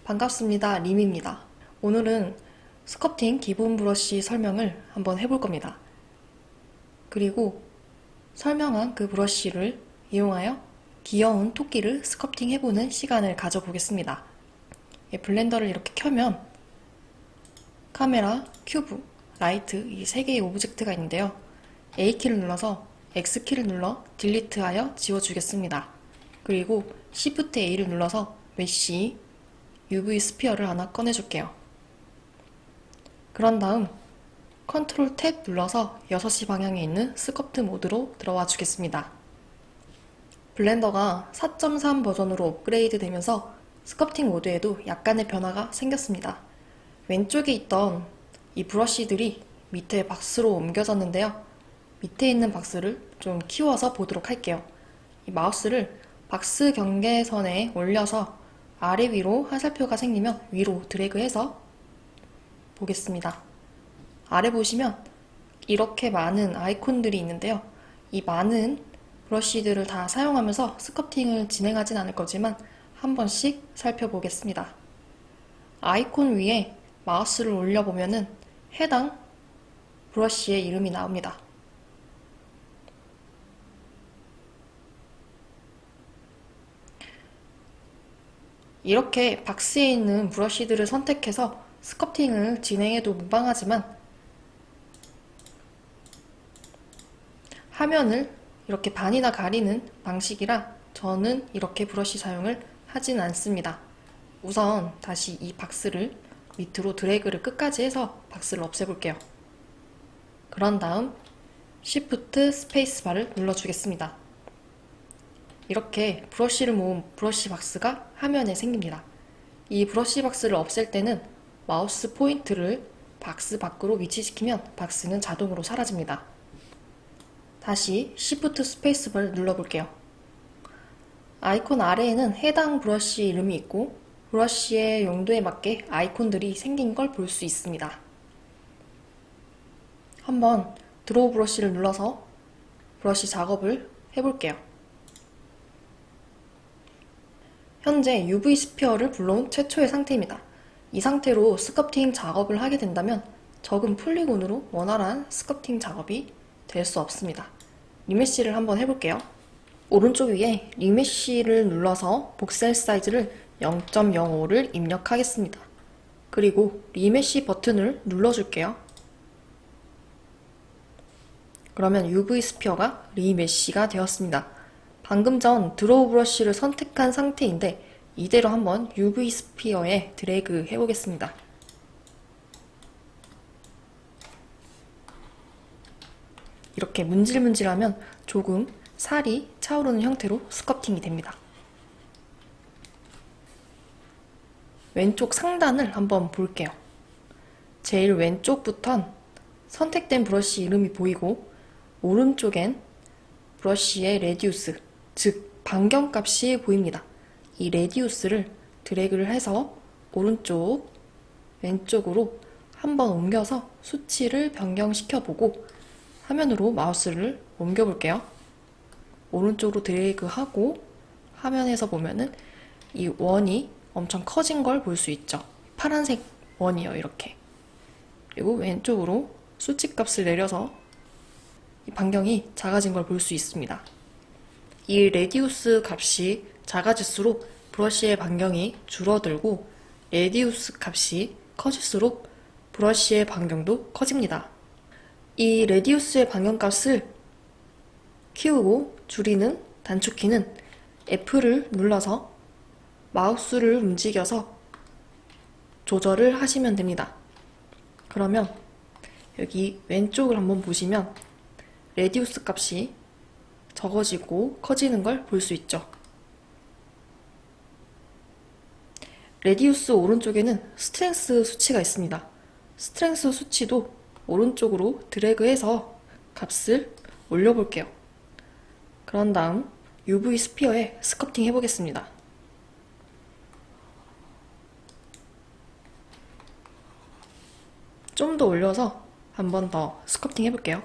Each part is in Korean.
반갑습니다. 림입니다. 오늘은 스커팅 기본 브러쉬 설명을 한번 해볼 겁니다. 그리고 설명한 그 브러쉬를 이용하여 귀여운 토끼를 스커팅 해보는 시간을 가져보겠습니다. 블렌더를 이렇게 켜면 카메라, 큐브, 라이트 이 세 개의 오브젝트가 있는데요. A키를 눌러서 X키를 눌러 딜리트하여 지워주겠습니다. 그리고 Shift A를 눌러서 메쉬, UV 스피어를 하나 꺼내줄게요. 그런 다음 컨트롤 탭 눌러서 6시 방향에 있는 스커트 모드로 들어와 주겠습니다. 블렌더가 4.3 버전으로 업그레이드 되면서 스커팅 모드에도 약간의 변화가 생겼습니다. 왼쪽에 있던 이 브러쉬들이 밑에 박스로 옮겨졌는데요. 밑에 있는 박스를 좀 키워서 보도록 할게요. 이 마우스를 박스 경계선에 올려서 아래 위로 화살표가 생기면 위로 드래그해서 보겠습니다. 아래 보시면 이렇게 많은 아이콘들이 있는데요. 이 많은 브러쉬들을 다 사용하면서 스커팅을 진행하진 않을 거지만 한 번씩 살펴보겠습니다. 아이콘 위에 마우스를 올려보면은 해당 브러쉬의 이름이 나옵니다. 이렇게 박스에 있는 브러쉬들을 선택해서 스커팅을 진행해도 무방하지만 화면을 이렇게 반이나 가리는 방식이라 저는 이렇게 브러쉬 사용을 하진 않습니다. 우선 다시 이 박스를 밑으로 드래그를 끝까지 해서 박스를 없애볼게요. 그런 다음 Shift 스페이스바를 눌러주겠습니다. 이렇게 브러쉬를 모은 브러쉬 박스가 화면에 생깁니다. 이 브러쉬 박스를 없앨 때는 마우스 포인트를 박스 밖으로 위치시키면 박스는 자동으로 사라집니다. 다시 Shift 스페이스바를 눌러볼게요. 아이콘 아래에는 해당 브러쉬 이름이 있고 브러쉬의 용도에 맞게 아이콘들이 생긴 걸 볼 수 있습니다. 한번 드로우 브러쉬를 눌러서 브러쉬 작업을 해볼게요. 현재 UV 스피어를 불러온 최초의 상태입니다. 이 상태로 스커팅 작업을 하게 된다면 적은 폴리곤으로 원활한 스커팅 작업이 될 수 없습니다. 리메쉬를 한번 해볼게요. 오른쪽 위에 리메쉬를 눌러서 복셀 사이즈를 0.05를 입력하겠습니다. 그리고 리메쉬 버튼을 눌러줄게요. 그러면 UV 스피어가 리메쉬가 되었습니다. 방금 전 드로우 브러쉬를 선택한 상태인데 이대로 한번 UV 스피어에 드래그 해보겠습니다. 이렇게 문질문질하면 조금 살이 차오르는 형태로 스커팅이 됩니다. 왼쪽 상단을 한번 볼게요. 제일 왼쪽부턴 선택된 브러쉬 이름이 보이고 오른쪽엔 브러쉬의 레디우스, 즉 반경값이 보입니다. 이 레디우스를 드래그를 해서 오른쪽, 왼쪽으로 한번 옮겨서 수치를 변경시켜 보고 화면으로 마우스를 옮겨 볼게요. 오른쪽으로 드래그하고 화면에서 보면은 이 원이 엄청 커진 걸 볼 수 있죠. 파란색 원이요, 이렇게. 그리고 왼쪽으로 수치 값을 내려서 이 반경이 작아진 걸 볼 수 있습니다. 이 레디우스 값이 작아질수록 브러쉬의 반경이 줄어들고 레디우스 값이 커질수록 브러쉬의 반경도 커집니다. 이 레디우스의 반경값을 키우고 줄이는 단축키는 F를 눌러서 마우스를 움직여서 조절을 하시면 됩니다. 그러면 여기 왼쪽을 한번 보시면 레디우스 값이 적어지고 커지는 걸 볼 수 있죠. 레디우스 오른쪽에는 스트렝스 수치가 있습니다. 스트렝스 수치도 오른쪽으로 드래그해서 값을 올려볼게요. 그런 다음 UV 스피어에 스커팅 해보겠습니다. 좀 더 올려서 한 번 더 스커팅 해볼게요.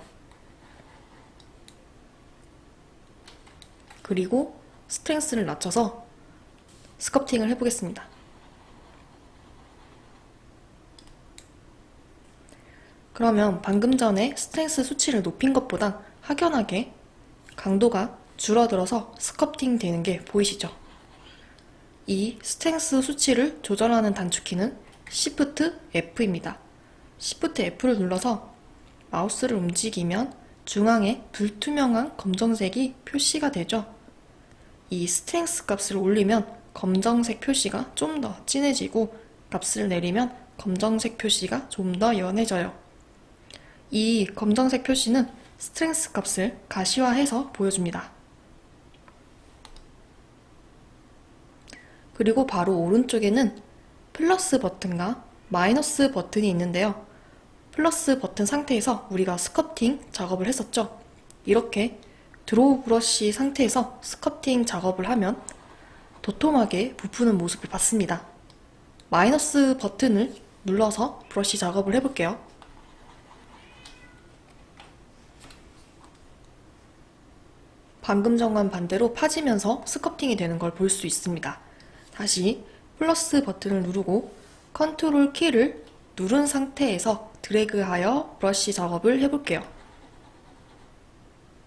그리고 스트렝스를 낮춰서 스커팅을 해보겠습니다. 그러면 방금 전에 스트렝스 수치를 높인 것보단 확연하게 강도가 줄어들어서 스커팅 되는 게 보이시죠? 이 스트렝스 수치를 조절하는 단축키는 Shift F입니다. Shift F를 눌러서 마우스를 움직이면 중앙에 불투명한 검정색이 표시가 되죠. 이 스트렝스 값을 올리면 검정색 표시가 좀 더 진해지고 값을 내리면 검정색 표시가 좀 더 연해져요. 이 검정색 표시는 스트렝스 값을 가시화해서 보여줍니다. 그리고 바로 오른쪽에는 플러스 버튼과 마이너스 버튼이 있는데요. 플러스 버튼 상태에서 우리가 스커팅 작업을 했었죠. 이렇게 드로우 브러쉬 상태에서 스커팅 작업을 하면 도톰하게 부푸는 모습을 봤습니다. 마이너스 버튼을 눌러서 브러쉬 작업을 해볼게요. 방금 전과는 반대로 파지면서 스커팅이 되는 걸 볼 수 있습니다. 다시 플러스 버튼을 누르고 컨트롤 키를 누른 상태에서 드래그하여 브러쉬 작업을 해볼게요.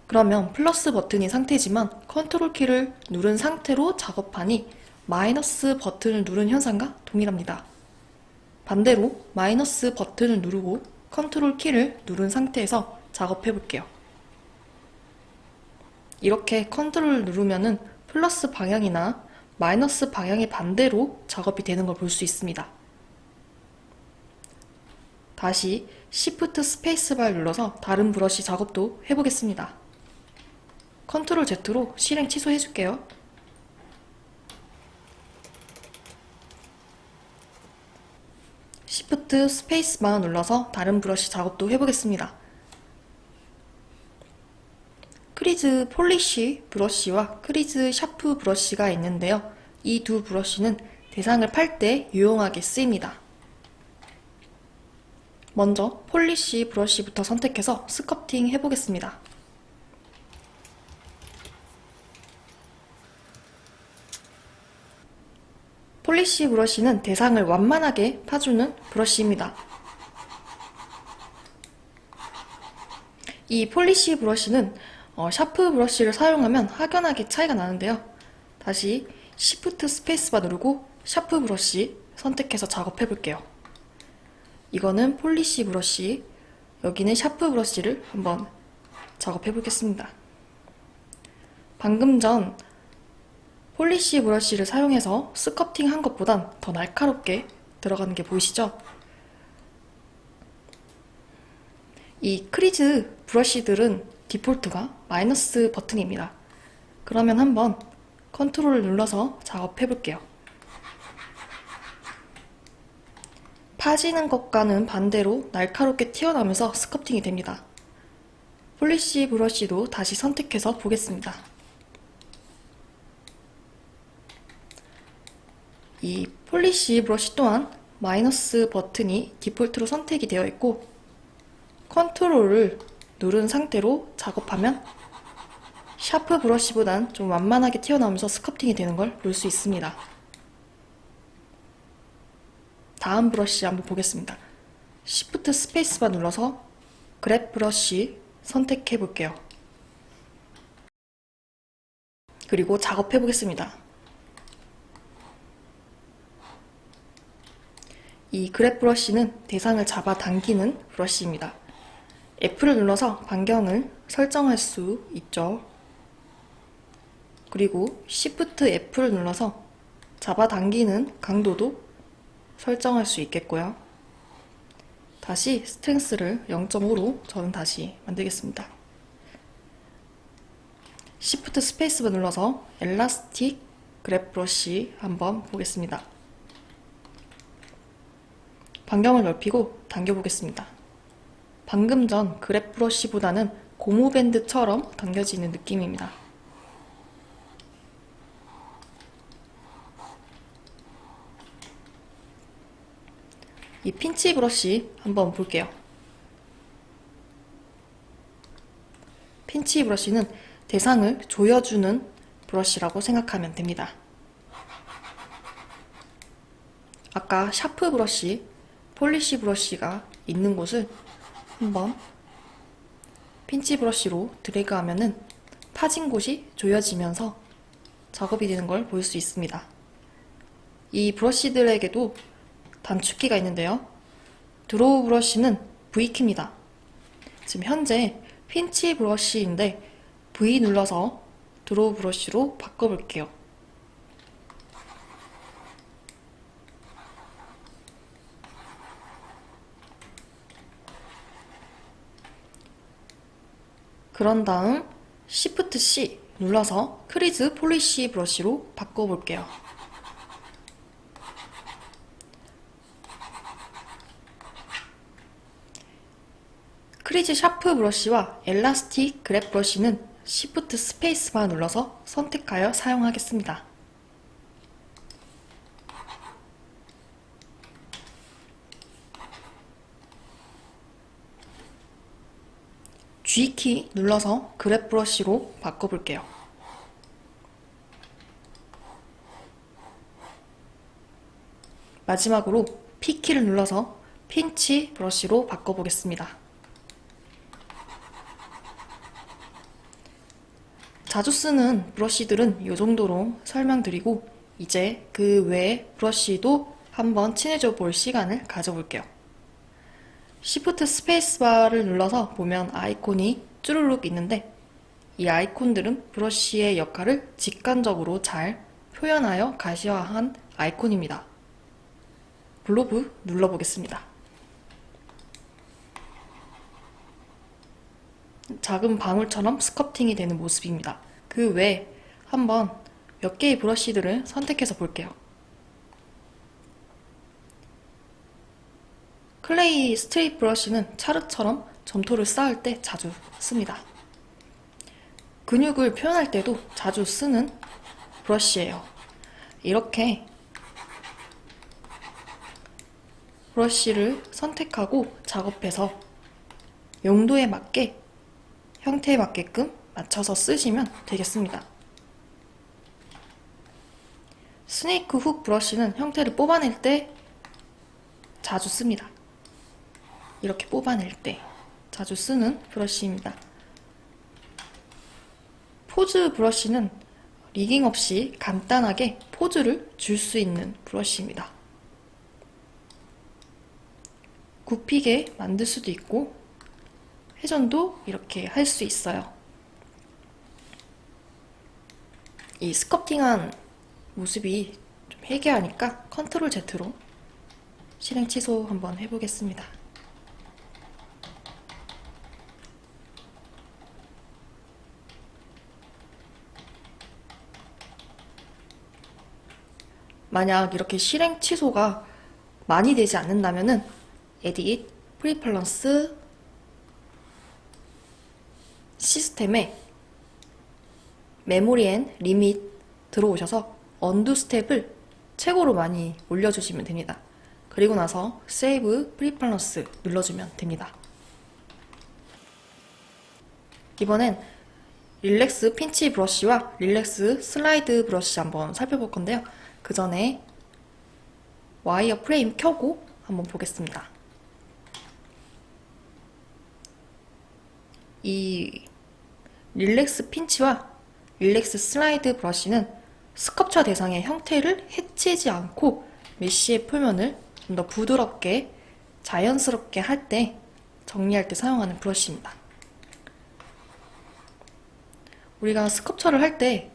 그러면 플러스 버튼이 상태지만 컨트롤 키를 누른 상태로 작업하니 마이너스 버튼을 누른 현상과 동일합니다. 반대로 마이너스 버튼을 누르고 컨트롤 키를 누른 상태에서 작업해 볼게요. 이렇게 컨트롤을 누르면은 플러스 방향이나 마이너스 방향의 반대로 작업이 되는 걸 볼 수 있습니다. 다시 Shift 스페이스바를 눌러서 다른 브러쉬 작업도 해보겠습니다. 컨트롤 Z로 실행 취소해 줄게요. Shift 스페이스바 눌러서 다른 브러쉬 작업도 해보겠습니다. 크리즈 폴리쉬 브러쉬와 크리즈 샤프 브러쉬가 있는데요. 이 두 브러쉬는 대상을 팔 때 유용하게 쓰입니다. 먼저 폴리쉬 브러쉬부터 선택해서 스커팅 해보겠습니다. 폴리쉬 브러쉬는 대상을 완만하게 파주는 브러쉬입니다. 이 폴리쉬 브러쉬는 샤프 브러쉬를 사용하면 확연하게 차이가 나는데요. 다시 Shift 스페이스바 누르고 샤프 브러쉬 선택해서 작업해 볼게요. 이거는 폴리쉬 브러쉬, 여기는 샤프 브러쉬를 한번 작업해 보겠습니다. 방금 전 폴리쉬 브러쉬를 사용해서 스커팅 한 것보단 더 날카롭게 들어가는 게 보이시죠? 이 크리즈 브러쉬들은 디폴트가 마이너스 버튼입니다. 그러면 한번 컨트롤을 눌러서 작업해 볼게요. 파지는 것과는 반대로 날카롭게 튀어나오면서 스커팅이 됩니다. 폴리쉬 브러쉬도 다시 선택해서 보겠습니다. 이 폴리쉬 브러쉬 또한 마이너스 버튼이 디폴트로 선택이 되어 있고 컨트롤을 누른 상태로 작업하면 샤프 브러쉬보단 좀 완만하게 튀어나오면서 스커팅이 되는 걸 볼 수 있습니다. 다음 브러쉬 한번 보겠습니다. Shift 스페이스바 눌러서 그랩 브러쉬 선택해 볼게요. 그리고 작업해 보겠습니다. 이 그랩 브러쉬는 대상을 잡아당기는 브러쉬입니다. F를 눌러서 반경을 설정할 수 있죠. 그리고 Shift F를 눌러서 잡아당기는 강도도 설정할 수 있겠고요. 다시 스트렝스를 0.5로 저는 다시 만들겠습니다. Shift 스페이스바 눌러서 엘라스틱 그랩 브러쉬 한번 보겠습니다. 반경을 넓히고 당겨보겠습니다. 방금 전 그랩 브러쉬보다는 고무밴드처럼 당겨지는 느낌입니다. 이 핀치 브러쉬 한번 볼게요. 핀치 브러쉬는 대상을 조여주는 브러쉬라고 생각하면 됩니다. 아까 샤프 브러쉬, 폴리쉬 브러쉬가 있는 곳을 한번 핀치 브러쉬로 드래그하면은 파진 곳이 조여지면서 작업이 되는 걸 볼 수 있습니다. 이 브러쉬들에게도 단축키가 있는데요. 드로우 브러쉬는 V키입니다. 지금 현재 핀치 브러쉬인데 V 눌러서 드로우 브러쉬로 바꿔볼게요. 그런 다음 Shift C 눌러서 크리즈 폴리시 브러쉬로 바꿔볼게요. 크리즈 샤프 브러쉬와 엘라스틱 그랩 브러쉬는 Shift 스페이스바 눌러서 선택하여 사용하겠습니다. G키 눌러서 그랩 브러쉬로 바꿔볼게요. 마지막으로 P키를 눌러서 핀치 브러쉬로 바꿔보겠습니다. 자주 쓰는 브러쉬들은 이 정도로 설명드리고 이제 그 외의 브러쉬도 한번 친해져 볼 시간을 가져볼게요. Shift 스페이스바를 눌러서 보면 아이콘이 쭈루룩 있는데 이 아이콘들은 브러쉬의 역할을 직관적으로 잘 표현하여 가시화한 아이콘입니다. 블로브 눌러보겠습니다. 작은 방울처럼 스커팅이 되는 모습입니다. 그 외에 한번 몇 개의 브러쉬들을 선택해서 볼게요. 클레이 스트릿 브러쉬는 차르처럼 점토를 쌓을 때 자주 씁니다. 근육을 표현할 때도 자주 쓰는 브러쉬예요. 이렇게 브러쉬를 선택하고 작업해서 용도에 맞게 형태에 맞게끔 맞춰서 쓰시면 되겠습니다. 스네이크 훅 브러쉬는 형태를 뽑아낼 때 자주 씁니다. 이렇게 뽑아낼 때 자주 쓰는 브러쉬입니다. 포즈 브러쉬는 리깅 없이 간단하게 포즈를 줄 수 있는 브러쉬입니다. 굽히게 만들 수도 있고 회전도 이렇게 할 수 있어요. 이 스커팅한 모습이 좀 해괴하니까 컨트롤 Z로 실행 취소 한번 해보겠습니다. 만약 이렇게 실행 취소가 많이 되지 않는다면은 에딧, 프리퍼런스, 시스템에 메모리 앤 리밋 들어오셔서 언두 스텝을 최고로 많이 올려주시면 됩니다. 그리고 나서 세이브 프리퍼런스 눌러주면 됩니다. 이번엔 릴렉스 핀치 브러쉬와 릴렉스 슬라이드 브러쉬 한번 살펴볼 건데요. 그 전에 와이어 프레임 켜고 한번 보겠습니다. 이 릴렉스 핀치와 릴렉스 슬라이드 브러쉬는 스컵처 대상의 형태를 해치지 않고 메쉬의 표면을 좀 더 부드럽게 자연스럽게 할 때 정리할 때 사용하는 브러쉬입니다. 우리가 스컵처를 할 때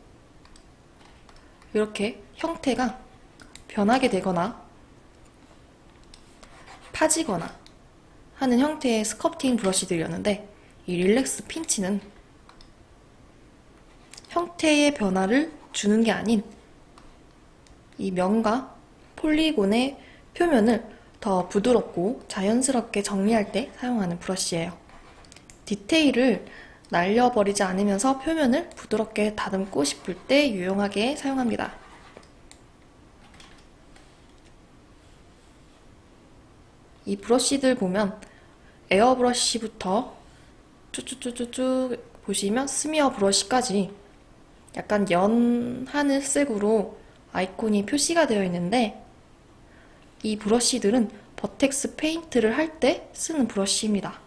이렇게 형태가 변하게 되거나 파지거나 하는 형태의 스커팅 브러쉬들이었는데 이 릴렉스 핀치는 형태의 변화를 주는 게 아닌 이 면과 폴리곤의 표면을 더 부드럽고 자연스럽게 정리할 때 사용하는 브러쉬예요. 디테일을 날려버리지 않으면서 표면을 부드럽게 다듬고 싶을 때 유용하게 사용합니다. 이 브러쉬들 보면 에어브러쉬부터 쭉쭉쭉쭉 보시면 스미어 브러쉬까지 약간 연 하늘색으로 아이콘이 표시가 되어 있는데 이 브러쉬들은 버텍스 페인트를 할 때 쓰는 브러쉬입니다.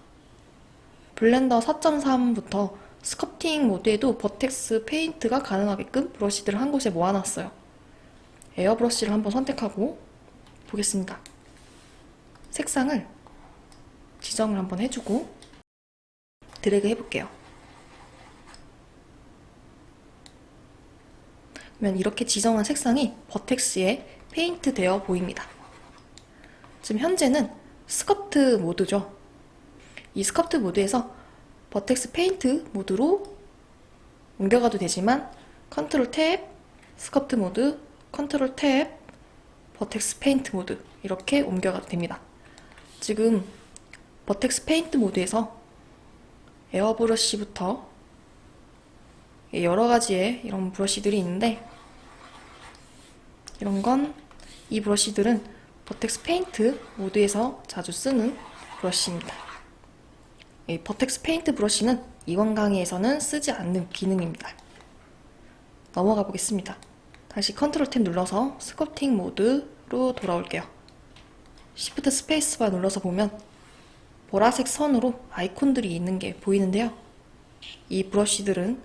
블렌더 4.3부터 스커팅 모드에도 버텍스 페인트가 가능하게끔 브러쉬들을 한 곳에 모아놨어요. 에어브러쉬를 한번 선택하고 보겠습니다. 색상을 지정을 한번 해주고 드래그 해볼게요. 그러면 이렇게 지정한 색상이 버텍스에 페인트 되어 보입니다. 지금 현재는 스커트 모드죠. 이 스커트 모드에서 버텍스 페인트 모드로 옮겨가도 되지만 컨트롤 탭, 스커트 모드, 컨트롤 탭, 버텍스 페인트 모드 이렇게 옮겨가도 됩니다. 지금 버텍스 페인트 모드에서 에어브러쉬부터 여러 가지의 이런 브러쉬들이 있는데 이런 건 이 브러쉬들은 버텍스 페인트 모드에서 자주 쓰는 브러쉬입니다. 이 버텍스 페인트 브러쉬는 이번 강의에서는 쓰지 않는 기능입니다. 넘어가 보겠습니다. 다시 컨트롤 탭 눌러서 스커팅 모드로 돌아올게요. Shift 스페이스바 눌러서 보면 보라색 선으로 아이콘들이 있는 게 보이는데요. 이 브러쉬들은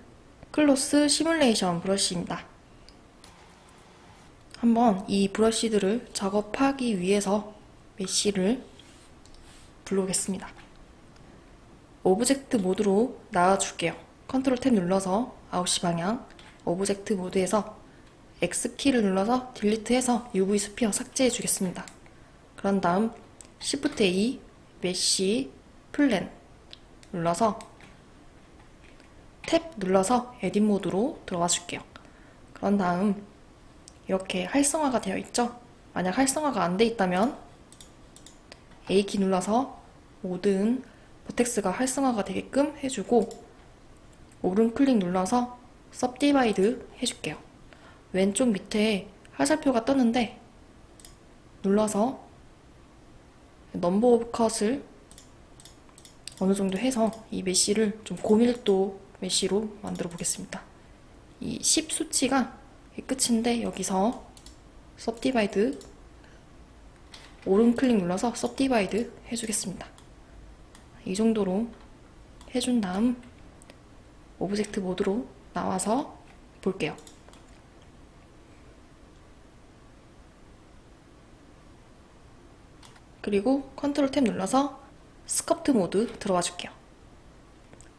클로스 시뮬레이션 브러쉬입니다. 한번 이 브러쉬들을 작업하기 위해서 메쉬를 불러오겠습니다. 오브젝트 모드로 나와줄게요. 컨트롤 탭 눌러서 아웃시 방향, 오브젝트 모드에서 X키를 눌러서 딜리트해서 UV 스피어 삭제해 주겠습니다. 그런 다음 Shift A, 메쉬, 플랜 눌러서 탭 눌러서 에딧 모드로 들어와 줄게요. 그런 다음 이렇게 활성화가 되어 있죠? 만약 활성화가 안 돼 있다면 A키 눌러서 모든 버텍스가 활성화가 되게끔 해주고 오른 클릭 눌러서 सब디바이드 해줄게요. 왼쪽 밑에 화살표가 떴는데 눌러서 넘버 오브 컷을 어느 정도 해서 이 메쉬를 좀 고밀도 메쉬로 만들어 보겠습니다. 이 10 수치가 끝인데 여기서 सब디바이드 오른 클릭 눌러서 सब디바이드 해주겠습니다. 이 정도로 해준 다음 오브젝트 모드로 나와서 볼게요. 그리고 컨트롤 탭 눌러서 스커트 모드 들어와 줄게요.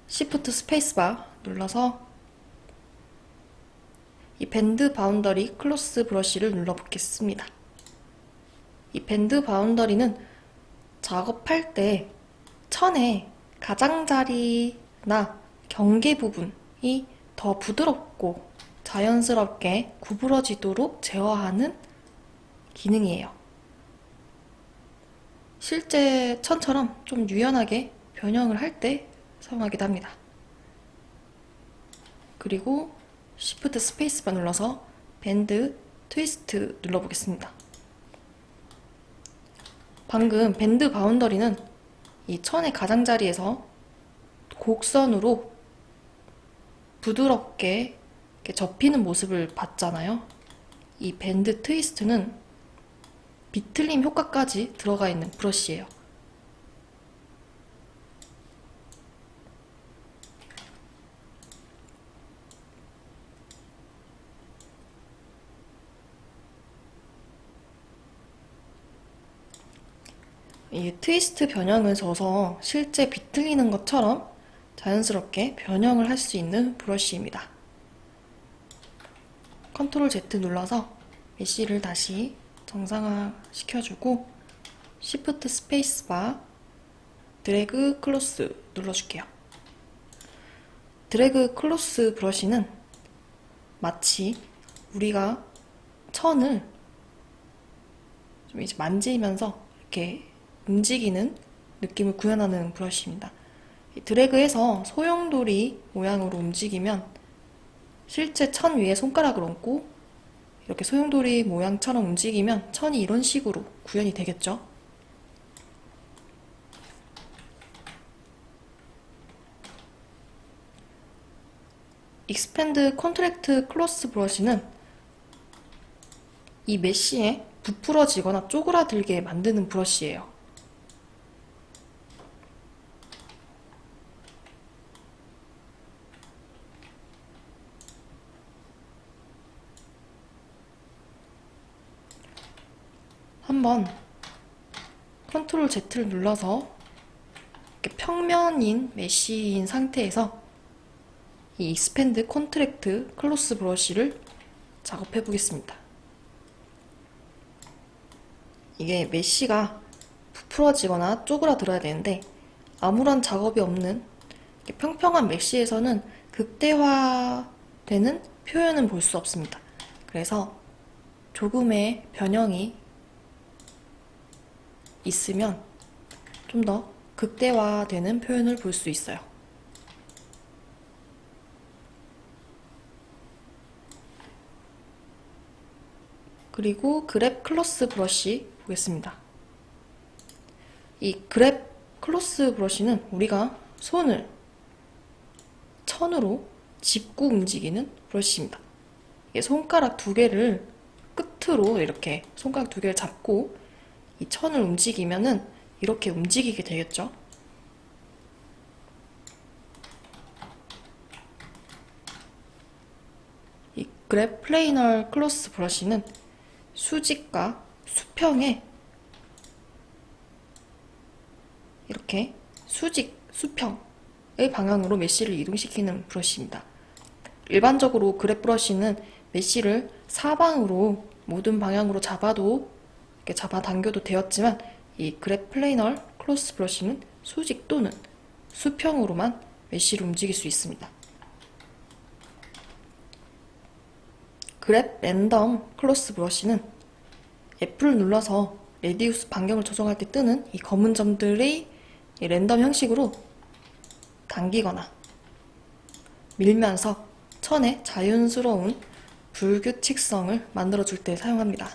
Shift 스페이스바 눌러서 이 밴드 바운더리 클로스 브러쉬를 눌러보겠습니다. 이 밴드 바운더리는 작업할 때 천의 가장자리나 경계 부분이 더 부드럽고 자연스럽게 구부러지도록 제어하는 기능이에요. 실제 천처럼 좀 유연하게 변형을 할 때 사용하기도 합니다. 그리고 Shift 스페이스바 눌러서 밴드 트위스트 눌러보겠습니다. 방금 밴드 바운더리는 이 천의 가장자리에서 곡선으로 부드럽게 이렇게 접히는 모습을 봤잖아요. 이 밴드 트위스트는 비틀림 효과까지 들어가 있는 브러쉬예요. 이 트위스트 변형을 줘서 실제 비틀리는 것처럼 자연스럽게 변형을 할 수 있는 브러쉬입니다. 컨트롤 Z 눌러서 메쉬를 다시 정상화 시켜주고 Shift 스페이스바 드래그 클로스 눌러줄게요. 드래그 클로스 브러쉬는 마치 우리가 천을 좀 이제 만지면서 이렇게 움직이는 느낌을 구현하는 브러쉬입니다. 드래그해서 소용돌이 모양으로 움직이면 실제 천 위에 손가락을 얹고 이렇게 소용돌이 모양처럼 움직이면 천이 이런 식으로 구현이 되겠죠. 익스펜드 컨트랙트 클로스 브러쉬는 이 메쉬에 부풀어지거나 쪼그라들게 만드는 브러쉬예요. 한번 컨트롤 Z를 눌러서 이렇게 평면인 메쉬인 상태에서 이 익스펜드 콘트랙트 클로스 브러쉬를 작업해 보겠습니다. 이게 메쉬가 부풀어지거나 쪼그라들어야 되는데 아무런 작업이 없는 평평한 메쉬에서는 극대화되는 표현은 볼 수 없습니다. 그래서 조금의 변형이 있으면 좀 더 극대화되는 표현을 볼 수 있어요. 그리고 그랩 클로스 브러쉬 보겠습니다. 이 그랩 클로스 브러쉬는 우리가 손을 천으로 짚고 움직이는 브러쉬입니다. 손가락 두 개를 끝으로 이렇게 손가락 두 개를 잡고 이 천을 움직이면은 이렇게 움직이게 되겠죠. 이 그랩 플레이널 클로스 브러쉬는 수직과 수평에 이렇게 수직, 수평의 방향으로 메쉬를 이동시키는 브러쉬입니다. 일반적으로 그랩 브러쉬는 메쉬를 사방으로 모든 방향으로 잡아도 이렇게 잡아당겨도 되었지만 이 그랩 플레이널 클로스 브러쉬는 수직 또는 수평으로만 메쉬를 움직일 수 있습니다. 그랩 랜덤 클로스 브러쉬는 F를 눌러서 레디우스 반경을 조정할 때 뜨는 이 검은 점들의 이 랜덤 형식으로 당기거나 밀면서 천의 자연스러운 불규칙성을 만들어줄 때 사용합니다.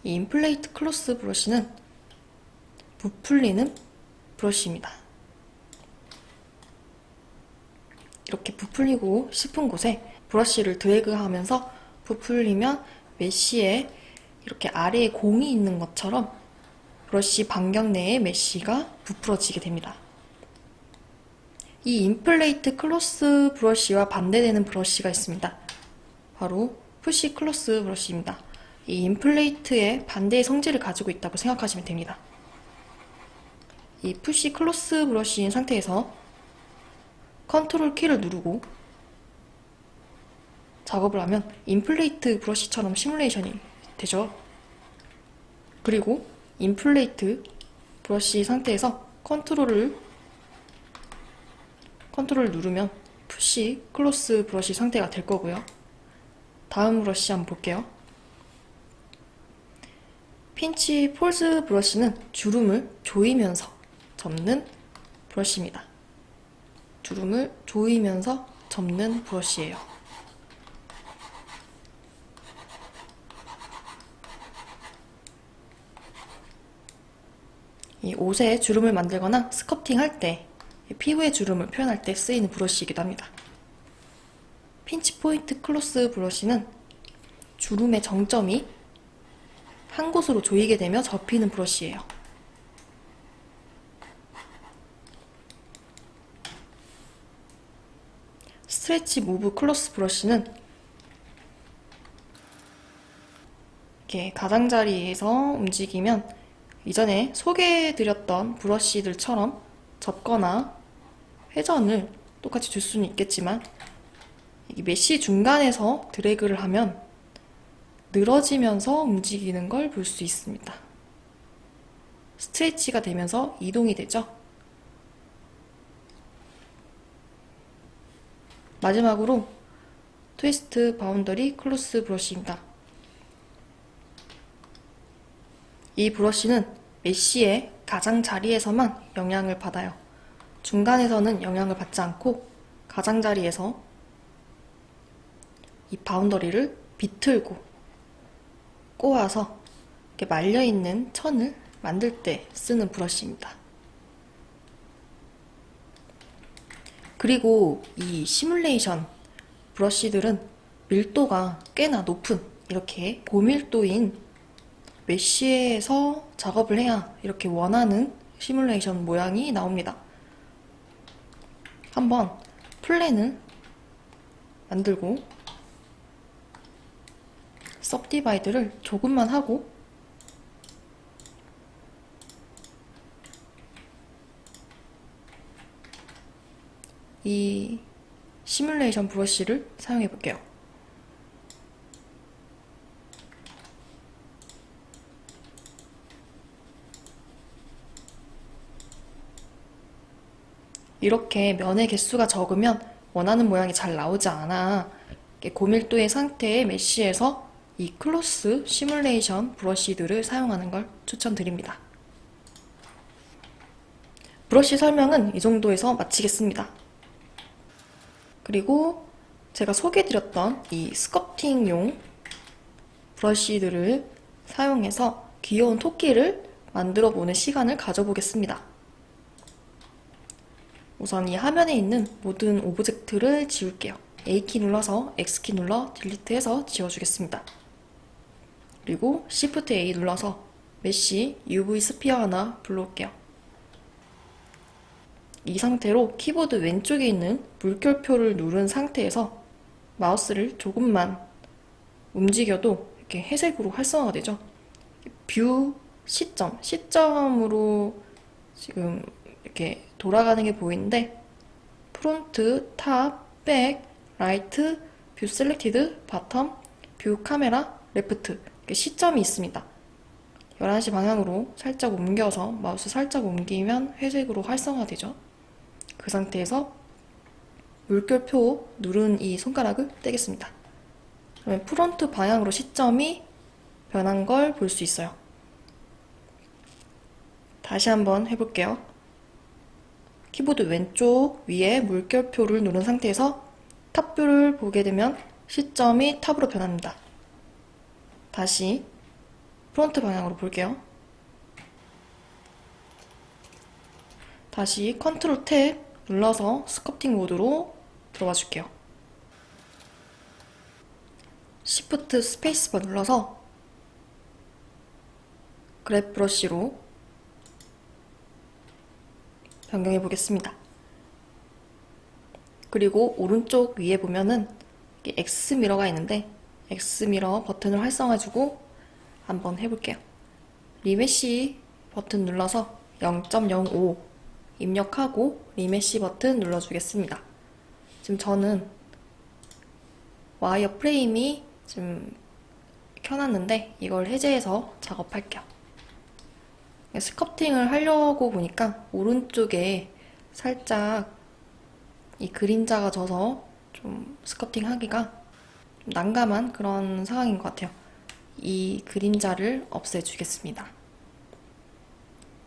이 인플레이트 클로스 브러쉬는 부풀리는 브러쉬입니다. 이렇게 부풀리고 싶은 곳에 브러쉬를 드래그하면서 부풀리면 메쉬에 이렇게 아래에 공이 있는 것처럼 브러쉬 반경 내에 메쉬가 부풀어지게 됩니다. 이 인플레이트 클로스 브러쉬와 반대되는 브러쉬가 있습니다. 바로 푸시 클로스 브러쉬입니다. 이 인플레이트의 반대의 성질을 가지고 있다고 생각하시면 됩니다. 이 푸시 클로스 브러쉬인 상태에서 컨트롤 키를 누르고 작업을 하면 인플레이트 브러쉬처럼 시뮬레이션이 되죠. 그리고 인플레이트 브러쉬 상태에서 컨트롤을 누르면 푸시 클로스 브러쉬 상태가 될 거고요. 다음 브러쉬 한번 볼게요. 핀치 폴즈 브러쉬는 주름을 조이면서 접는 브러쉬입니다. 주름을 조이면서 접는 브러쉬예요. 이 옷에 주름을 만들거나 스커팅 할 때, 피부의 주름을 표현할 때 쓰이는 브러쉬이기도 합니다. 핀치 포인트 클로스 브러쉬는 주름의 정점이 한 곳으로 조이게 되며 접히는 브러쉬예요. 스트레치 무브 클로스 브러쉬는 이렇게 가장자리에서 움직이면 이전에 소개해드렸던 브러쉬들처럼 접거나 회전을 똑같이 줄 수는 있겠지만 이 메쉬 중간에서 드래그를 하면 늘어지면서 움직이는 걸 볼 수 있습니다. 스트레치가 되면서 이동이 되죠. 마지막으로 트위스트 바운더리 클로스 브러쉬입니다. 이 브러쉬는 메쉬의 가장자리에서만 영향을 받아요. 중간에서는 영향을 받지 않고 가장자리에서 이 바운더리를 비틀고 꼬아서 이렇게 말려있는 천을 만들 때 쓰는 브러쉬입니다. 그리고 이 시뮬레이션 브러쉬들은 밀도가 꽤나 높은 이렇게 고밀도인 메쉬에서 작업을 해야 이렇게 원하는 시뮬레이션 모양이 나옵니다. 한번 플랜을 만들고 서브디바이드를 조금만 하고 이 시뮬레이션 브러쉬를 사용해 볼게요. 이렇게 면의 개수가 적으면 원하는 모양이 잘 나오지 않아. 고밀도의 상태의 메쉬에서 이 클로스 시뮬레이션 브러쉬들을 사용하는 걸 추천드립니다. 브러쉬 설명은 이 정도에서 마치겠습니다. 그리고 제가 소개해드렸던 이 스커팅용 브러쉬들을 사용해서 귀여운 토끼를 만들어 보는 시간을 가져보겠습니다. 우선 이 화면에 있는 모든 오브젝트를 지울게요. A키 눌러서 X키 눌러 딜리트해서 지워주겠습니다. 그리고 Shift A 눌러서 메쉬 UV 스피어 하나 불러올게요. 이 상태로 키보드 왼쪽에 있는 물결표를 누른 상태에서 마우스를 조금만 움직여도 이렇게 회색으로 활성화가 되죠. 뷰 시점으로 지금 이렇게 돌아가는 게 보이는데 프론트, 탑, 백, 라이트, 뷰 셀렉티드, 바텀, 뷰 카메라, 레프트 이렇게 시점이 있습니다. 11시 방향으로 살짝 옮겨서 마우스 살짝 옮기면 회색으로 활성화되죠. 그 상태에서 물결표 누른 이 손가락을 떼겠습니다. 그러면 프론트 방향으로 시점이 변한 걸 볼 수 있어요. 다시 한번 해볼게요. 키보드 왼쪽 위에 물결표를 누른 상태에서 탑뷰를 보게 되면 시점이 탑으로 변합니다. 다시 프론트 방향으로 볼게요. 다시 컨트롤 탭 눌러서 스커팅 모드로 들어가 줄게요. Shift 스페이스바 눌러서 그랩 브러쉬로 변경해 보겠습니다. 그리고 오른쪽 위에 보면은 X 미러가 있는데 X 미러 버튼을 활성화해주고 한번 해볼게요. 리메쉬 버튼 눌러서 0.05 입력하고 리메쉬 버튼 눌러주겠습니다. 지금 저는 와이어 프레임이 지금 켜놨는데 이걸 해제해서 작업할게요. 스커팅을 하려고 보니까 오른쪽에 살짝 이 그림자가 져서 좀 스커팅 하기가 좀 난감한 그런 상황인 것 같아요. 이 그림자를 없애주겠습니다.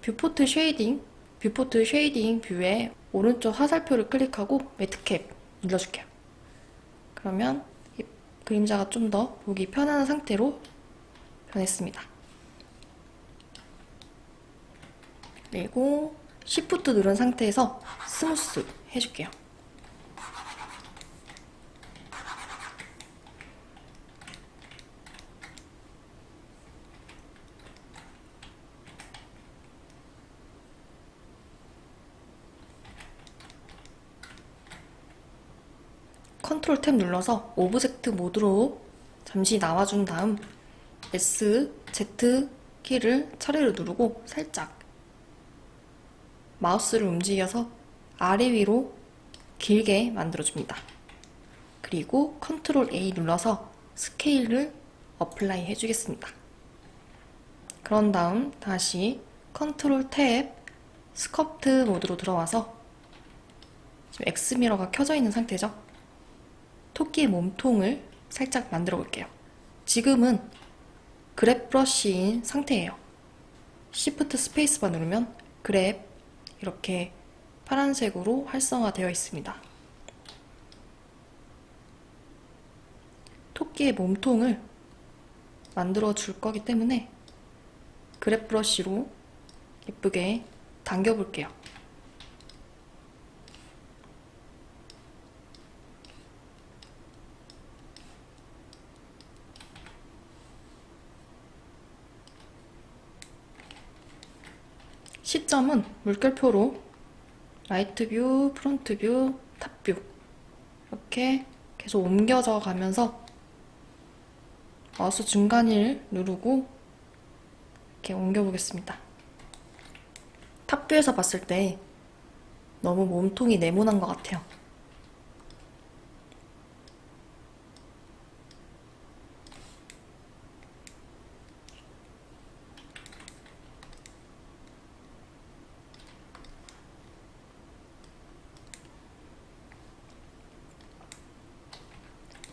뷰포트 쉐이딩 뷰에 오른쪽 화살표를 클릭하고 매트캡 눌러줄게요. 그러면 이 그림자가 좀 더 보기 편한 상태로 변했습니다. 그리고 Shift 누른 상태에서 스무스 해줄게요. 컨트롤 탭 눌러서 오브젝트 모드로 잠시 나와준 다음 S, Z 키를 차례로 누르고 살짝 마우스를 움직여서 아래 위로 길게 만들어줍니다. 그리고 컨트롤 A 눌러서 스케일을 어플라이 해주겠습니다. 그런 다음 다시 컨트롤 탭 스커트 모드로 들어와서 지금 X 미러가 켜져 있는 상태죠. 토끼의 몸통을 살짝 만들어 볼게요. 지금은 그랩 브러쉬인 상태예요. Shift 스페이스바 누르면 그랩 이렇게 파란색으로 활성화되어 있습니다. 토끼의 몸통을 만들어 줄 거기 때문에 그랩 브러쉬로 예쁘게 당겨 볼게요. 시점은 물결표로 라이트 뷰, 프론트 뷰, 탑 뷰 이렇게 계속 옮겨져 가면서 마우스 중간을 누르고 이렇게 옮겨보겠습니다. 탑뷰에서 봤을 때 너무 몸통이 네모난 것 같아요.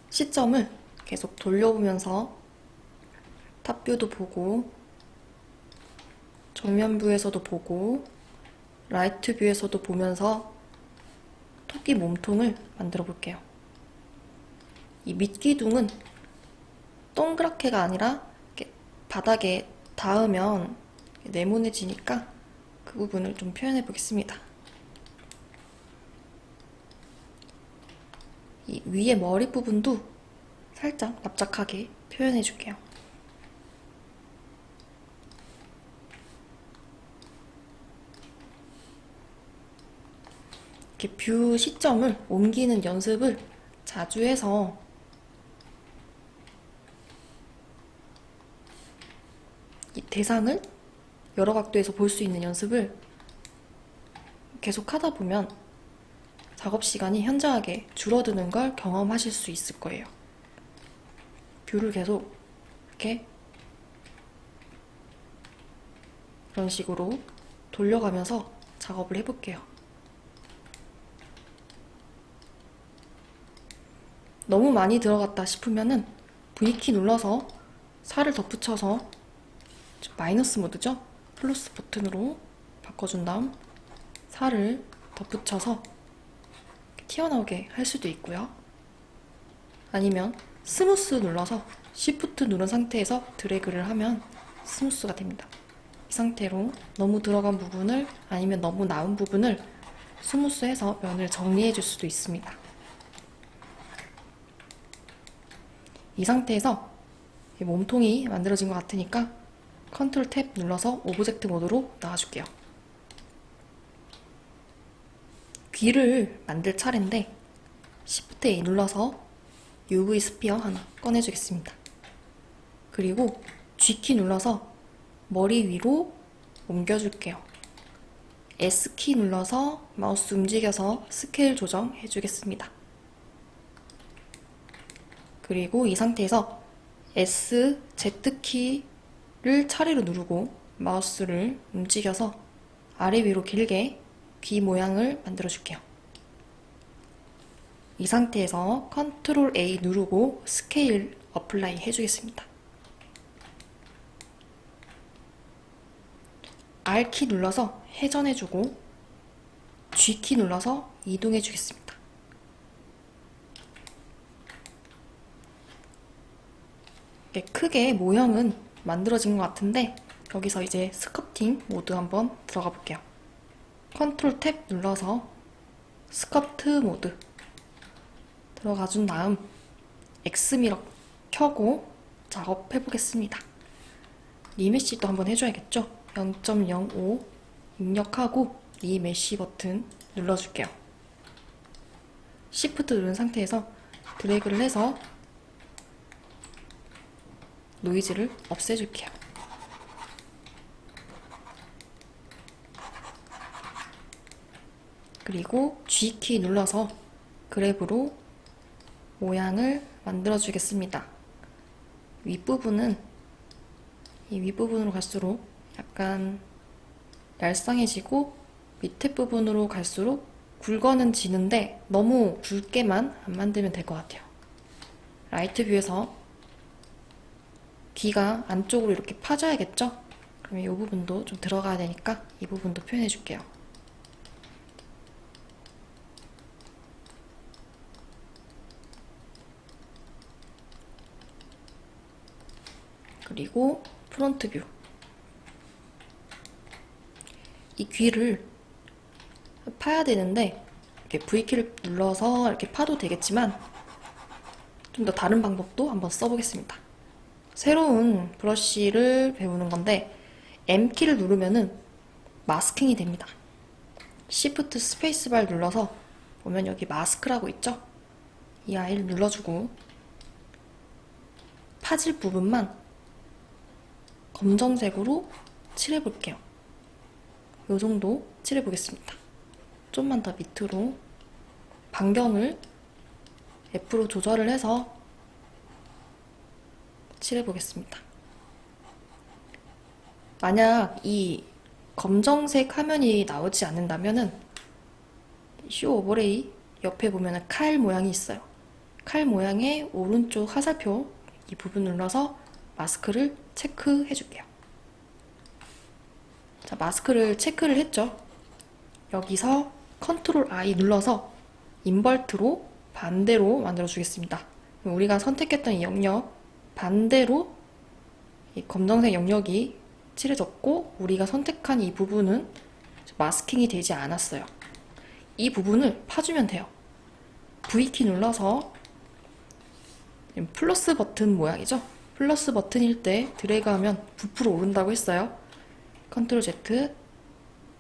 시점을 계속 돌려보면서 탑뷰도 보고 정면뷰에서도 보고 라이트 뷰에서도 보면서 토끼 몸통을 만들어 볼게요. 이 밑기둥은 동그랗게가 아니라 이렇게 바닥에 닿으면 네모내지니까 그 부분을 좀 표현해 보겠습니다. 이 위에 머리 부분도 살짝 납작하게 표현해 줄게요. 이렇게 뷰 시점을 옮기는 연습을 자주 해서 이 대상을 여러 각도에서 볼 수 있는 연습을 계속 하다 보면 작업 시간이 현저하게 줄어드는 걸 경험하실 수 있을 거예요. 뷰를 계속 이렇게 이런 식으로 돌려가면서 작업을 해볼게요. 너무 많이 들어갔다 싶으면은 V키 눌러서 살을 덧붙여서 마이너스 모드죠? 플러스 버튼으로 바꿔준 다음 살을 덧붙여서 튀어나오게 할 수도 있고요. 아니면 스무스 눌러서 Shift 누른 상태에서 드래그를 하면 스무스가 됩니다. 이 상태로 너무 들어간 부분을 아니면 너무 나온 부분을 스무스해서 면을 정리해 줄 수도 있습니다. 이 상태에서 몸통이 만들어진 것 같으니까 컨트롤 탭 눌러서 오브젝트 모드로 나와줄게요. 귀를 만들 차례인데 Shift A 눌러서 UV 스피어 하나 꺼내주겠습니다. 그리고 G키 눌러서 머리 위로 옮겨줄게요. S키 눌러서 마우스 움직여서 스케일 조정해주겠습니다. 그리고 이 상태에서 S, Z키를 차례로 누르고 마우스를 움직여서 아래 위로 길게 귀 모양을 만들어줄게요. 이 상태에서 컨트롤 A 누르고 스케일 어플라이 해주겠습니다. R키 눌러서 회전해주고 G키 눌러서 이동해주겠습니다. 크게 모형은 만들어진 것 같은데 여기서 이제 스커팅 모드 한번 들어가 볼게요. 컨트롤 탭 눌러서 스커트 모드 들어가 준 다음 X미러 켜고 작업해 보겠습니다. 리메시도 한번 해줘야겠죠? 0.05 입력하고 리메시 버튼 눌러줄게요. Shift 누른 상태에서 드래그를 해서 노이즈를 없애줄게요. 그리고 G키 눌러서 그래브로 모양을 만들어주겠습니다. 윗부분은 이 윗부분으로 갈수록 약간 얄쌍해지고 밑에 부분으로 갈수록 굵어는 지는데 너무 굵게만 안 만들면 될 것 같아요. 라이트 뷰에서 귀가 안쪽으로 이렇게 파져야겠죠? 그러면 이 부분도 좀 들어가야 되니까 이 부분도 표현해 줄게요. 그리고 프론트 뷰. 이 귀를 파야 되는데 이렇게 V키를 눌러서 이렇게 파도 되겠지만 좀 더 다른 방법도 한번 써보겠습니다. 새로운 브러쉬를 배우는 건데 M키를 누르면은 마스킹이 됩니다. Shift 스페이스바를 눌러서 보면 여기 마스크라고 있죠? 이 아이를 눌러주고 파질 부분만 검정색으로 칠해볼게요. 이 정도 칠해보겠습니다. 좀만 더 밑으로 반경을 F로 조절을 해서 칠해보겠습니다. 만약 이 검정색 화면이 나오지 않는다면은 쇼 오버레이 옆에 보면은 칼 모양이 있어요. 칼 모양의 오른쪽 화살표 이 부분 눌러서 마스크를 체크해 줄게요. 자, 마스크를 체크를 했죠. 여기서 컨트롤 I 눌러서 인버트로 반대로 만들어 주겠습니다. 우리가 선택했던 이 영역 반대로 이 검정색 영역이 칠해졌고 우리가 선택한 이 부분은 마스킹이 되지 않았어요. 이 부분을 파주면 돼요. V키 눌러서 플러스 버튼 모양이죠. 플러스 버튼일 때 드래그하면 부풀어 오른다고 했어요. 컨트롤 Z,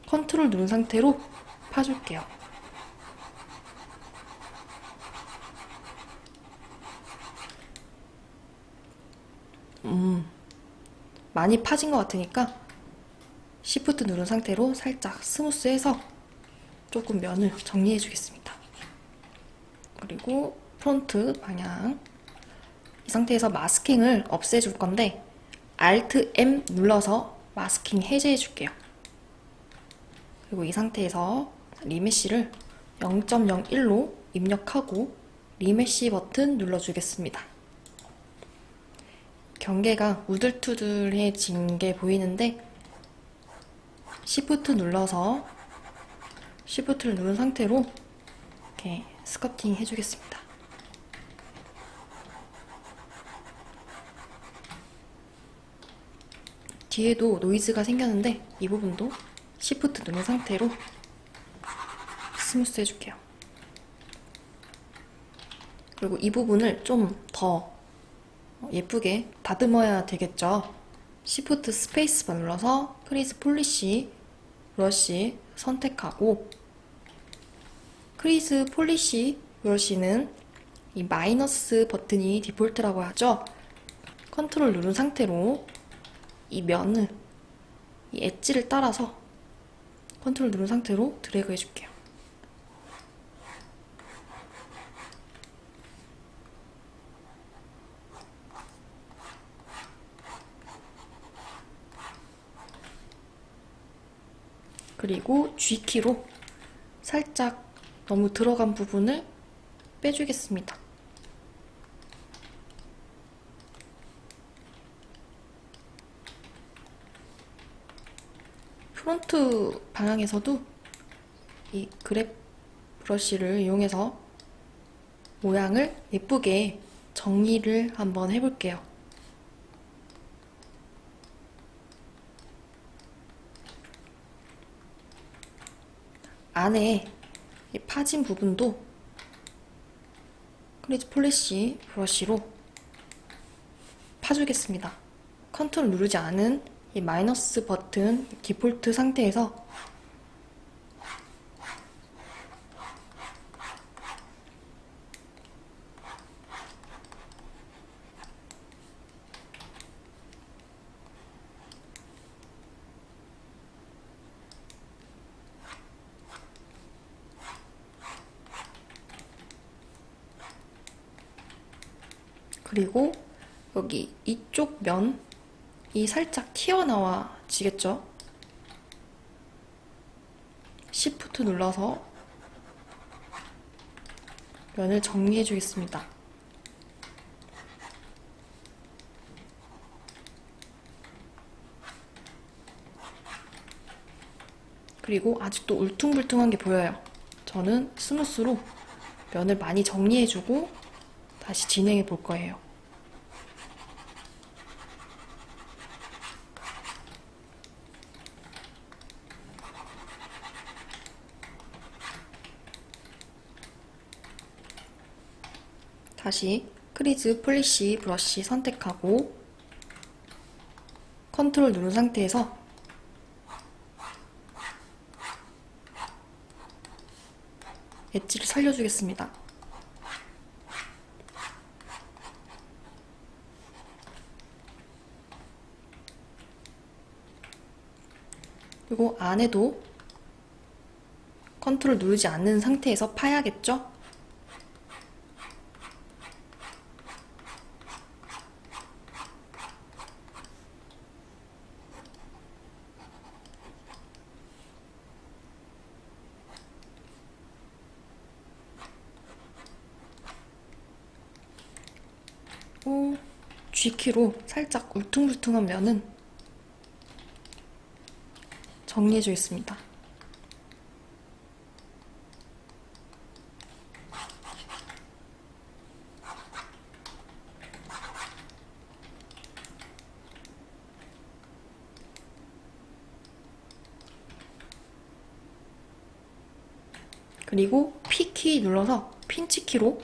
컨트롤 누른 상태로 파줄게요. 많이 파진 것 같으니까 Shift 누른 상태로 살짝 스무스해서 조금 면을 정리해 주겠습니다. 그리고 프론트 방향 이 상태에서 마스킹을 없애줄 건데 Alt M 눌러서 마스킹 해제해 줄게요. 그리고 이 상태에서 리메쉬를 0.01로 입력하고 리메쉬 버튼 눌러주겠습니다. 경계가 우들투들해진 게 보이는데 Shift 눌러서 Shift를 누른 상태로 이렇게 스커팅 해주겠습니다. 뒤에도 노이즈가 생겼는데 이 부분도 Shift 누른 상태로 스무스 해줄게요. 그리고 이 부분을 좀 더 예쁘게 다듬어야 되겠죠. Shift 스페이스바 눌러서 크리즈 폴리시 브러쉬 선택하고 크리즈 폴리시 브러쉬는 이 마이너스 버튼이 디폴트라고 하죠. 컨트롤 누른 상태로 이 면을 이 엣지를 따라서 컨트롤 누른 상태로 드래그 해줄게요. 그리고 G키로 살짝 너무 들어간 부분을 빼주겠습니다. 프론트 방향에서도 이 그랩 브러쉬를 이용해서 모양을 예쁘게 정리를 한번 해볼게요. 안에 이 파진 부분도 크리즈 폴리시 브러쉬로 파주겠습니다. 컨트롤 누르지 않은 이 마이너스 버튼 디폴트 상태에서 그리고 여기 이쪽 면이 살짝 튀어나와지겠죠? Shift 눌러서 면을 정리해 주겠습니다. 그리고 아직도 울퉁불퉁한 게 보여요. 저는 스무스로 면을 많이 정리해주고 다시 진행해 볼 거예요. 다시 크리즈 폴리시 브러쉬 선택하고 컨트롤 누른 상태에서 엣지를 살려주겠습니다. 그리고 안에도 컨트롤 누르지 않는 상태에서 파야겠죠? G키로 살짝 울퉁불퉁한 면은 정리해주겠습니다. 그리고 P키 눌러서 핀치키로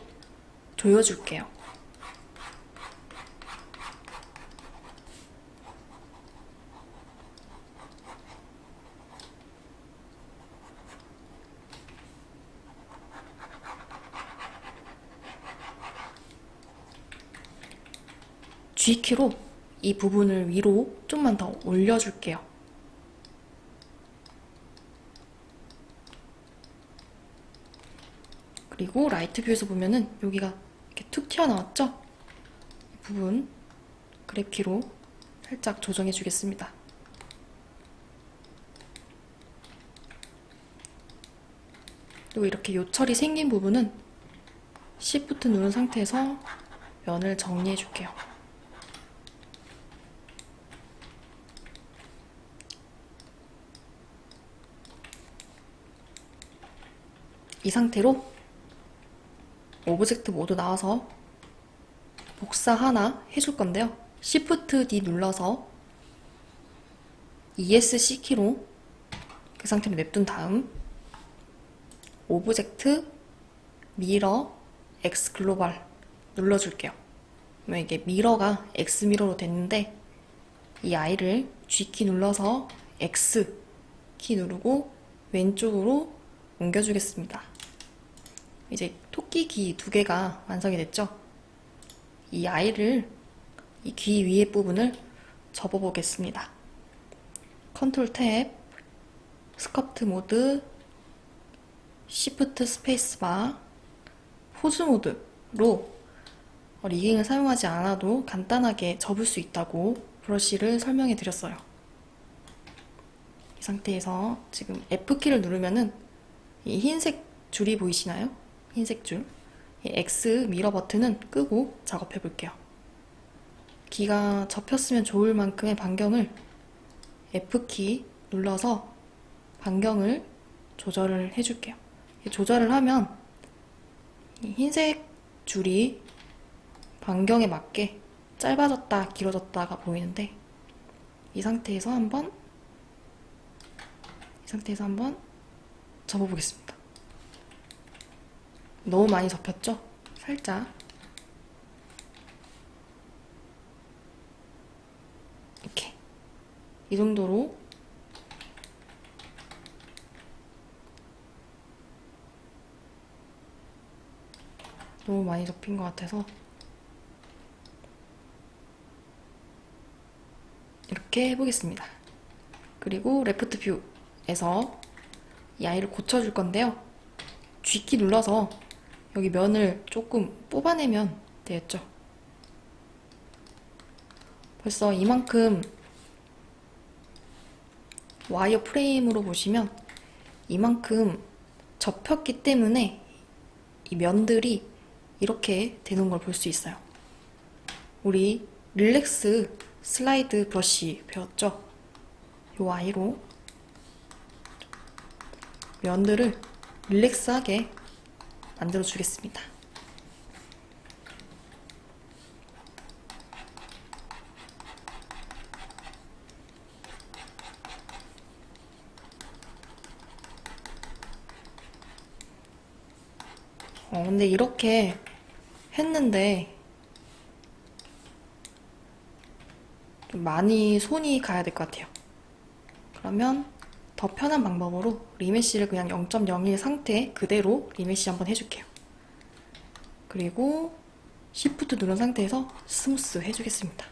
조여줄게요. G키로 이 부분을 위로 좀만 더 올려줄게요. 그리고 라이트 뷰에서 보면은 여기가 이렇게 툭 튀어나왔죠? 이 부분 그래프키로 살짝 조정해 주겠습니다. 그리고 이렇게 요철이 생긴 부분은 Shift 누른 상태에서 면을 정리해 줄게요. 이 상태로 오브젝트 모드 나와서 복사 하나 해줄 건데요. Shift D 눌러서 ESC 키로 그 상태로 냅둔 다음 오브젝트 미러 X 글로벌 눌러줄게요. 그러면 이게 미러가 X 미러로 됐는데 이 아이를 G키 눌러서 X 키 누르고 왼쪽으로 옮겨주겠습니다. 이제 토끼 귀 두 개가 완성이 됐죠? 이 아이를 이 귀 위에 부분을 접어보겠습니다. 컨트롤 탭, 스커트 모드, 시프트 스페이스바, 포즈 모드로 리깅을 사용하지 않아도 간단하게 접을 수 있다고 브러쉬를 설명해 드렸어요. 이 상태에서 지금 F키를 누르면은 이 흰색 줄이 보이시나요? 흰색 줄. 이 X 미러 버튼은 끄고 작업해 볼게요. 귀가 접혔으면 좋을 만큼의 반경을 F키 눌러서 반경을 조절을 해줄게요. 조절을 하면 이 흰색 줄이 반경에 맞게 짧아졌다 길어졌다가 보이는데 이 상태에서 한번 접어보겠습니다. 너무 많이 접혔죠? 살짝 이렇게 이 정도로 너무 많이 접힌 것 같아서 이렇게 해보겠습니다. 그리고 레프트 뷰에서 이 아이를 고쳐줄 건데요. G키 눌러서 여기 면을 조금 뽑아내면 되겠죠. 벌써 이만큼 와이어 프레임으로 보시면 이만큼 접혔기 때문에 이 면들이 이렇게 되는 걸 볼 수 있어요. 우리 릴렉스 슬라이드 브러쉬 배웠죠? 이 아이로 면들을 릴렉스하게 만들어 주겠습니다. 근데 이렇게 했는데 좀 많이 손이 가야 될 것 같아요. 그러면 더 편한 방법으로 리메쉬를 그냥 0.01 상태 그대로 리메쉬 한번 해줄게요. 그리고 Shift 누른 상태에서 스무스 해주겠습니다.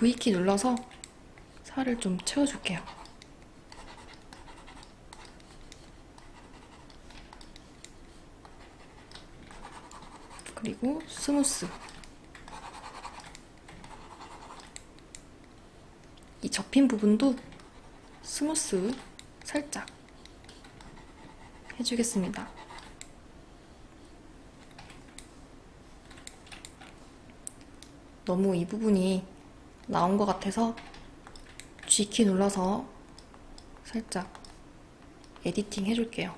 V키 눌러서 살을 좀 채워줄게요. 그리고 스무스. 이 접힌 부분도 스무스 살짝 해주겠습니다. 너무 이 부분이 나온 것 같아서 G키 눌러서 살짝 에디팅 해줄게요.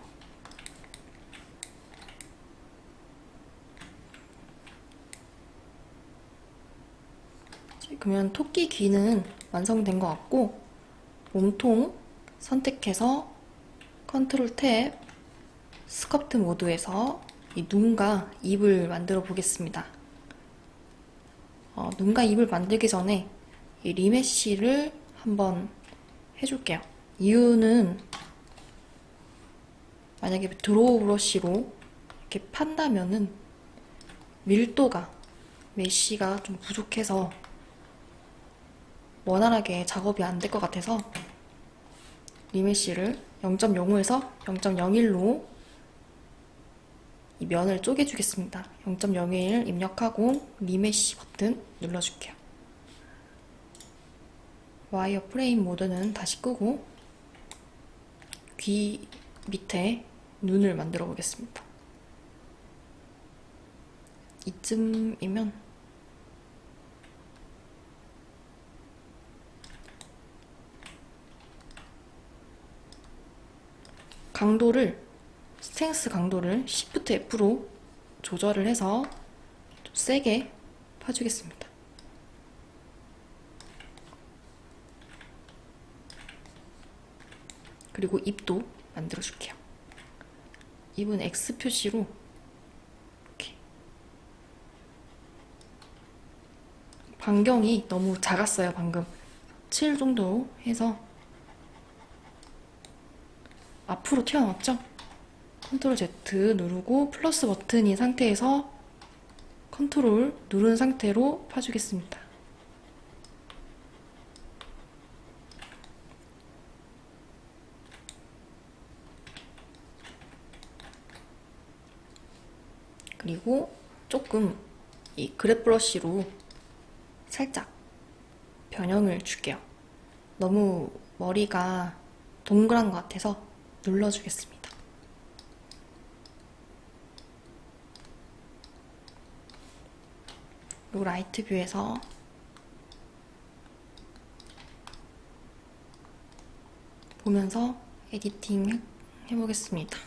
그러면 토끼 귀는 완성된 것 같고, 몸통 선택해서 컨트롤 탭 스커트 모드에서 이 눈과 입을 만들어 보겠습니다. 눈과 입을 만들기 전에 이 리메쉬를 한번 해줄게요. 이유는 만약에 드로우 브러쉬로 이렇게 판다면은 밀도가, 메쉬가 좀 부족해서 원활하게 작업이 안 될 것 같아서 리메쉬를 0.05에서 0.01로 이 면을 쪼개주겠습니다. 0.01 입력하고 리메쉬 버튼 눌러줄게요. 와이어 프레임 모드는 다시 끄고 귀 밑에 눈을 만들어 보겠습니다. 이쯤이면 강도를, 스트렝스 강도를 Shift F로 조절을 해서 좀 세게 파주겠습니다. 그리고 입도 만들어 줄게요. 입은 X 표시로 이렇게. 반경이 너무 작았어요. 방금 7 정도 해서 앞으로 튀어나왔죠? 컨트롤 Z 누르고 플러스 버튼인 상태에서 컨트롤 누른 상태로 파주겠습니다. 그리고 조금 이 그랩 브러쉬로 살짝 변형을 줄게요. 너무 머리가 동그란 것 같아서 눌러주겠습니다. 그리고 라이트 뷰에서 보면서 에디팅 해보겠습니다.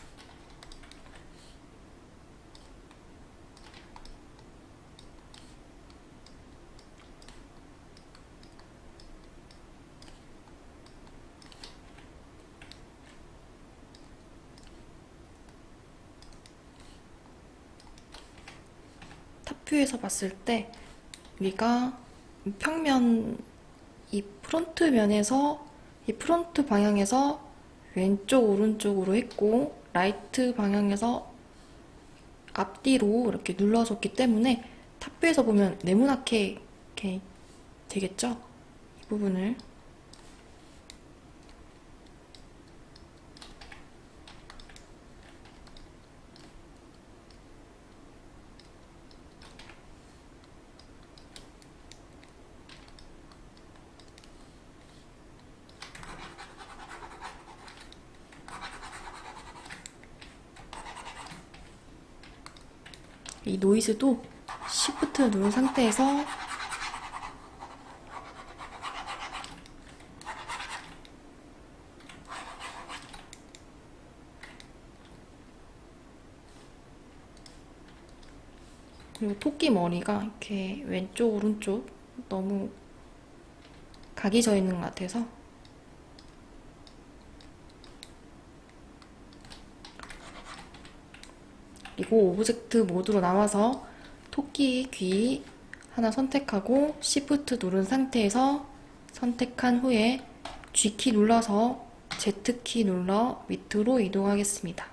탑뷰에서 봤을 때 우리가 평면, 이 프론트 면에서, 이 프론트 방향에서 왼쪽 오른쪽으로 했고 라이트 방향에서 앞뒤로 이렇게 눌러줬기 때문에 탑뷰에서 보면 네모나게 이렇게 되겠죠? 이 부분을 이 노이즈도 Shift 누른 상태에서 그리고 토끼 머리가 이렇게 왼쪽 오른쪽 너무 각이 져 있는 것 같아서 그리고 오브젝트 모드로 나와서 토끼 귀 하나 선택하고 Shift 누른 상태에서 선택한 후에 G키 눌러서 Z키 눌러 밑으로 이동하겠습니다.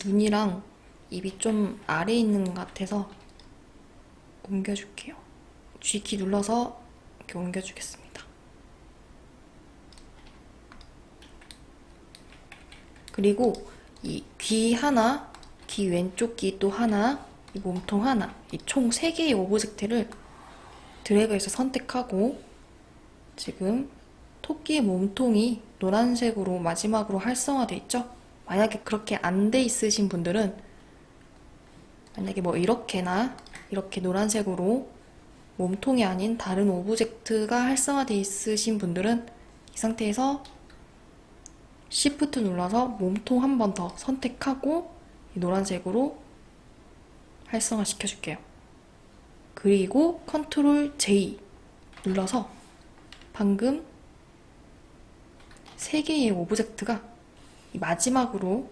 눈이랑 입이 좀 아래에 있는 것 같아서 옮겨줄게요. G키 눌러서 이렇게 옮겨주겠습니다. 그리고 이 귀 하나, 귀 왼쪽 귀 또 하나, 이 몸통 하나, 이 총 3개의 오브젝트를 드래그해서 선택하고 지금 토끼의 몸통이 노란색으로 마지막으로 활성화되어 있죠? 만약에 그렇게 안 돼 있으신 분들은 만약에 뭐 이렇게나 이렇게 노란색으로 몸통이 아닌 다른 오브젝트가 활성화되어 있으신 분들은 이 상태에서 Shift 눌러서 몸통 한 번 더 선택하고 이 노란색으로 활성화 시켜줄게요. 그리고 Ctrl J 눌러서 방금 3개의 오브젝트가 이 마지막으로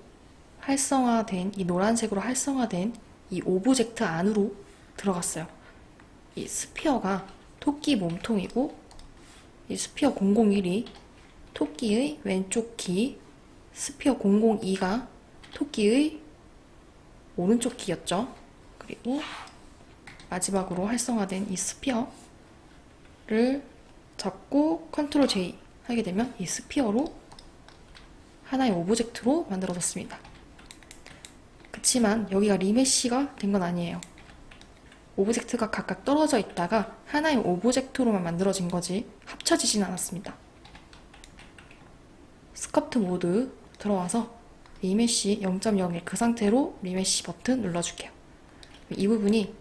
활성화된 이 노란색으로 활성화된 이 오브젝트 안으로 들어갔어요. 이 스피어가 토끼 몸통이고 이 스피어 001이 토끼의 왼쪽 귀, 스피어 002가 토끼의 오른쪽 귀였죠. 그리고 마지막으로 활성화된 이 스피어를 잡고 Ctrl J 하게 되면 이 스피어로 하나의 오브젝트로 만들어졌습니다. 그치만 여기가 리메시가 된 건 아니에요. 오브젝트가 각각 떨어져 있다가 하나의 오브젝트로만 만들어진 거지 합쳐지진 않았습니다. 스커프트 모드 들어와서 리메시 0.01 그 상태로 리메시 버튼 눌러줄게요. 이 부분이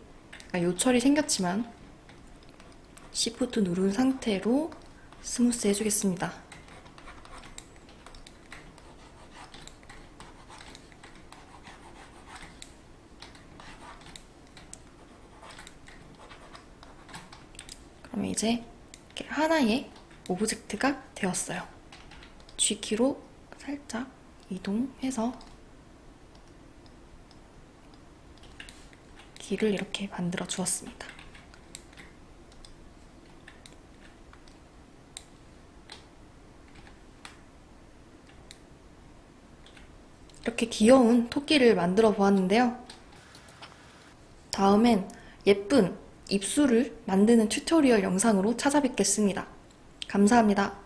요철이 생겼지만 Shift 누른 상태로 스무스 해주겠습니다. 그러면 이제 이렇게 하나의 오브젝트가 되었어요. G키로 살짝 이동해서 귀를 이렇게 만들어 주었습니다. 이렇게 귀여운 토끼를 만들어 보았는데요. 다음엔 예쁜 입술을 만드는 튜토리얼 영상으로 찾아뵙겠습니다. 감사합니다.